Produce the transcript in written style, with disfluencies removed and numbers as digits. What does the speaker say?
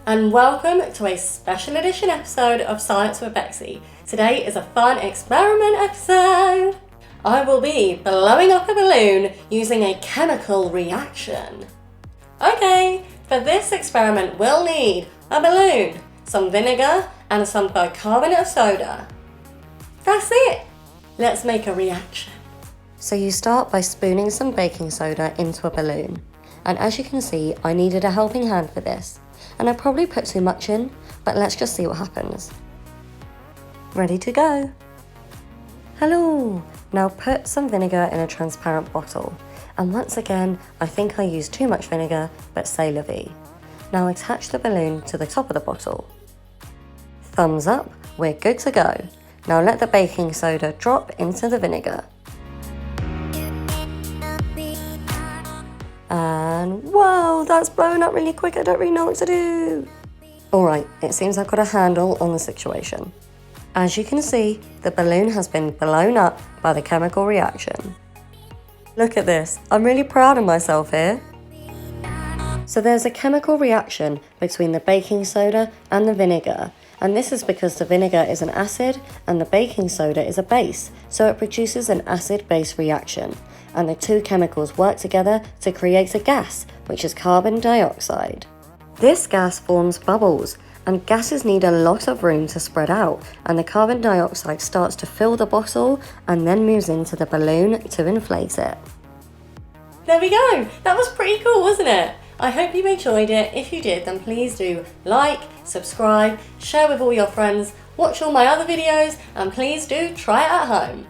and welcome to a special edition episode of Science with Bexy. Today is a fun experiment episode. I will be blowing up a balloon using a chemical reaction. Okay, for this experiment we'll need a balloon, some vinegar and some bicarbonate of soda. That's it! Let's make a reaction. So you start by spooning some baking soda into a balloon. And as you can see, I needed a helping hand for this. And I probably put too much in, but let's just see what happens. Ready to go. Hello! Now put some vinegar in a transparent bottle. And once again, I think I used too much vinegar, but c'est la vie. Now attach the balloon to the top of the bottle. Thumbs up, we're good to go. Now let the baking soda drop into the vinegar. And whoa, that's blowing up really quick, I don't really know what to do. Alright, it seems I've got a handle on the situation. As you can see, the balloon has been blown up by the chemical reaction. Look at this, I'm really proud of myself here. So there's a chemical reaction between the baking soda and the vinegar, and this is because the vinegar is an acid and the baking soda is a base, so it produces an acid-base reaction, and the two chemicals work together to create a gas, which is carbon dioxide. This gas forms bubbles, and gases need a lot of room to spread out, and the carbon dioxide starts to fill the bottle and then moves into the balloon to inflate it. There we go! That was pretty cool, wasn't it? I hope you enjoyed it. If you did, then please do like, subscribe, share with all your friends, watch all my other videos, and please do try it at home.